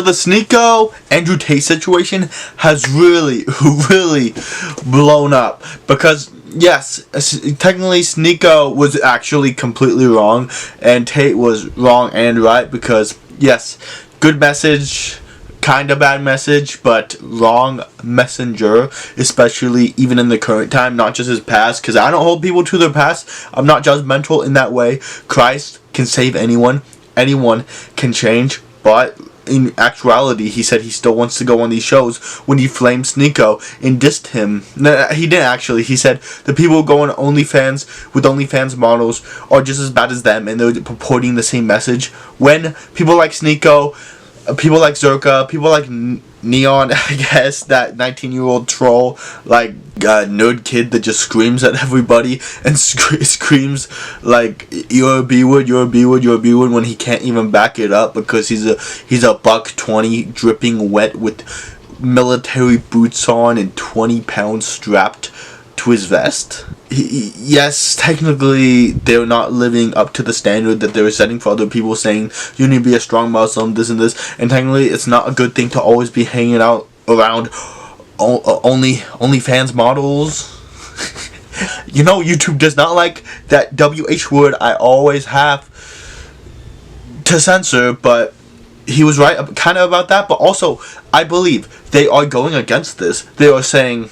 The SNEAKO Andrew Tate situation has really blown up because yes, technically SNEAKO was actually completely wrong and Tate was wrong and right because yes, good message, kind of bad message, but wrong messenger, especially even in the current time, not just his past, because I don't hold people to their past. I'm not judgmental in that way. Christ can save anyone can change, but in actuality, he said he still wants to go on these shows when he flamed SNEAKO and dissed him. No, he didn't actually. He said the people who go on OnlyFans with OnlyFans models are just as bad as them, and they're purporting the same message. When people like SNEAKO, people like Zerka, people like Neon, I guess, that 19-year-old troll, like nerd kid that just screams at everybody and screams like you're a B-word, you're a B-word, you're a B-word when he can't even back it up because he's a $120 dripping wet with military boots on and 20 pounds strapped to his vest. Yes, technically they're not living up to the standard that they're setting for other people, saying you need to be a strong Muslim, this and this, and technically it's not a good thing to always be hanging out around OnlyFans models. You know, YouTube does not like that WH word I always have to censor, but he was right kind of about that. But also, I believe they are going against this. They are saying,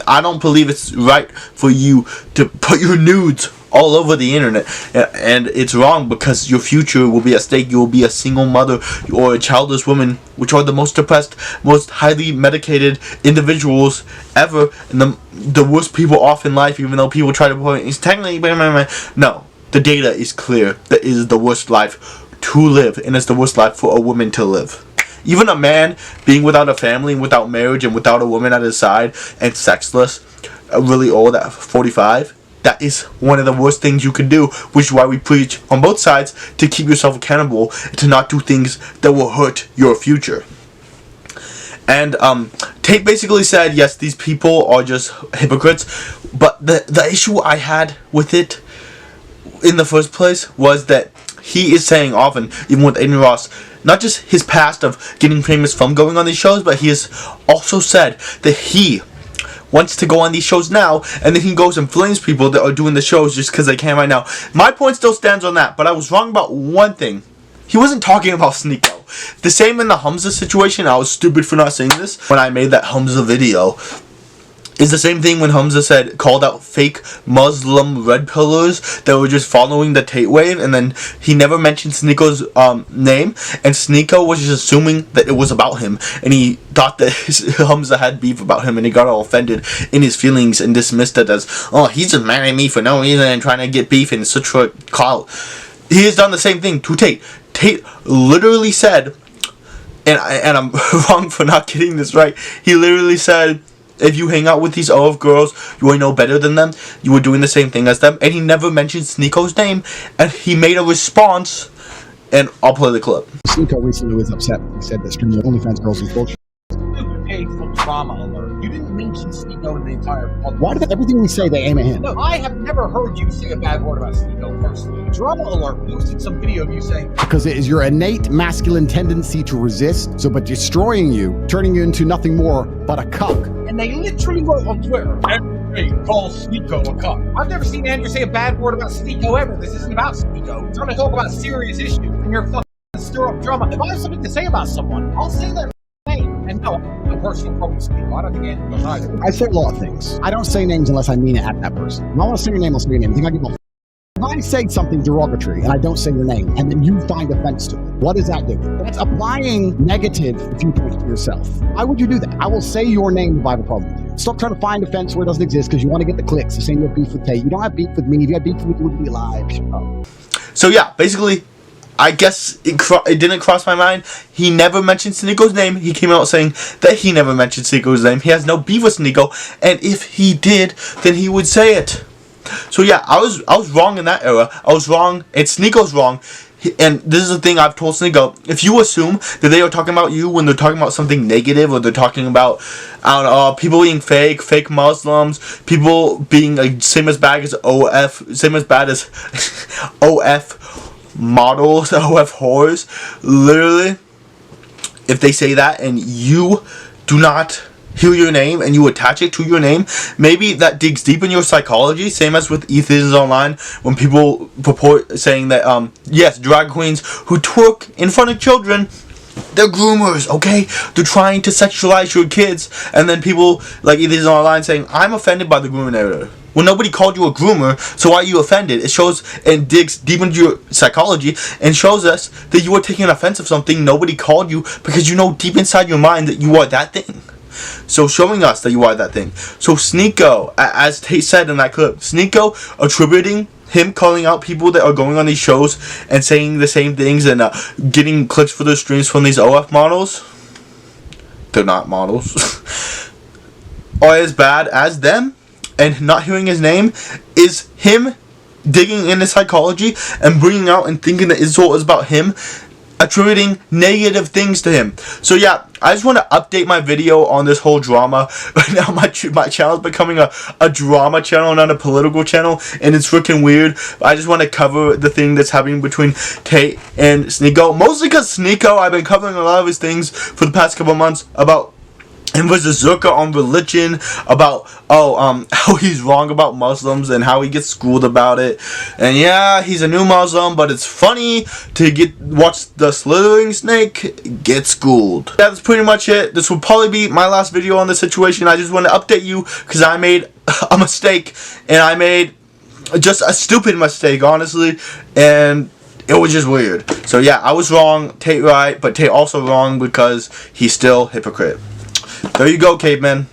I don't believe it's right for you to put your nudes all over the internet, and it's wrong because your future will be at stake. You will be a single mother or a childless woman, which are the most depressed, most highly medicated individuals ever, and the worst people off in life, even though people try to point it's technically no, the data is clear. That is the worst life to live, and it's the worst life for a woman to live. Even a man being without a family, without marriage, and without a woman at his side, and sexless, really old at 45, that is one of the worst things you could do, which is why we preach on both sides to keep yourself accountable, to not do things that will hurt your future. And Tate basically said, yes, these people are just hypocrites, but the issue I had with it in the first place was that he is saying often, even with Aiden Ross, not just his past of getting famous from going on these shows, but he has also said that he wants to go on these shows now, and then he goes and flames people that are doing the shows just because they can right now. My point still stands on that, but I was wrong about one thing. He wasn't talking about SNEAKO. The same in the Hamza situation. I was stupid for not saying this when I made that Hamza video. Is the same thing when Hamza called out fake Muslim red pillars that were just following the Tate wave, and then he never mentioned SNEAKO's name, and SNEAKO was just assuming that it was about him, and he thought that Hamza had beef about him, and he got all offended in his feelings and dismissed it as, oh, he's just mad at me for no reason and trying to get beef and such a call. He has done the same thing to Tate. Tate literally said, and I'm wrong for not getting this right, he literally said, if you hang out with these OF girls, you are no better than them. You are doing the same thing as them. And he never mentioned SNEAKO's name. And he made a response. And I'll play the clip. SNEAKO recently was upset. He said that streaming OnlyFans girls is bullshit. Paid for trauma alert. You didn't mention SNEAKO in the entire podcast. Why do everything we say they aim at him? No, I have never heard you say a bad word about SNEAKO personally. Drama alert posted some video of you saying, because it is your innate masculine tendency to resist, so but destroying you, turning you into nothing more but a cuck. and they literally wrote on Twitter, Andrew calls SNEAKO a cuck. I've never seen Andrew say a bad word about SNEAKO ever. This isn't about SNEAKO. We're trying to talk about serious issues, and you're fucking stir up drama. If I have something to say about someone, I'll say their name. And no, no personal problem with SNEAKO. I don't think Andrew does either. I say a lot of things. I don't say names unless I mean it at that person. If I want to say your name, I'll say your name. You think I give a if I say something derogatory and I don't say your name, and then you find offense to it, what does that do? That's applying negative viewpoints to yourself. Why would you do that? I will say your name if I have a problem with you. Stop trying to find offense where it doesn't exist because you want to get the clicks. The same you have beef with Tate. You don't have beef with me. If you had beef with me, you wouldn't be alive. Shut up. So yeah, basically, I guess it didn't cross my mind. He never mentioned SNEAKO's name. He came out saying that he never mentioned SNEAKO's name. He has no beef with SNEAKO, and if he did, then he would say it. So yeah, I was wrong in that era. I was wrong, and SNEAKO's wrong. And this is the thing I've told SNEAKO. If you assume that they are talking about you when they're talking about something negative, or they're talking about, I don't know, people being fake Muslims, people being same as bad as OF models, OF whores, literally, if they say that and you do not hear your name and you attach it to your name, maybe that digs deep in your psychology. Same as with Ethan's Online, when people purport saying that yes, drag queens who twerk in front of children, they're groomers, okay? They're trying to sexualize your kids. And then people like Ethan's Online saying, I'm offended by the grooming narrative. Well, nobody called you a groomer, so why are you offended? It shows and digs deep into your psychology and shows us that you are taking offense of something nobody called you, because you know deep inside your mind that you are that thing. So showing us that you are that thing. So SNEAKO, as Tate said in that clip, SNEAKO attributing him calling out people that are going on these shows and saying the same things and getting clicks for their streams from these OF models. They're not models. Are as bad as them, and not hearing his name is him digging into psychology and bringing out and thinking that insult is about him, attributing negative things to him. So yeah, I just want to update my video on this whole drama. Right now my channel is becoming a drama channel, not a political channel, and it's freaking weird. I just want to cover the thing that's happening between Tate and SNEAKO, mostly because SNEAKO, I've been covering a lot of his things for the past couple months about him versus Zerka on religion, about how he's wrong about Muslims and how he gets schooled about it. And yeah, he's a new Muslim, but it's funny to watch the slithering snake get schooled. That's pretty much it. This will probably be my last video on this situation. I just want to update you because I made a mistake, and I made just a stupid mistake, honestly, and it was just weird. So yeah, I was wrong, Tate right, but Tate also wrong because he's still hypocrite. There you go, caveman.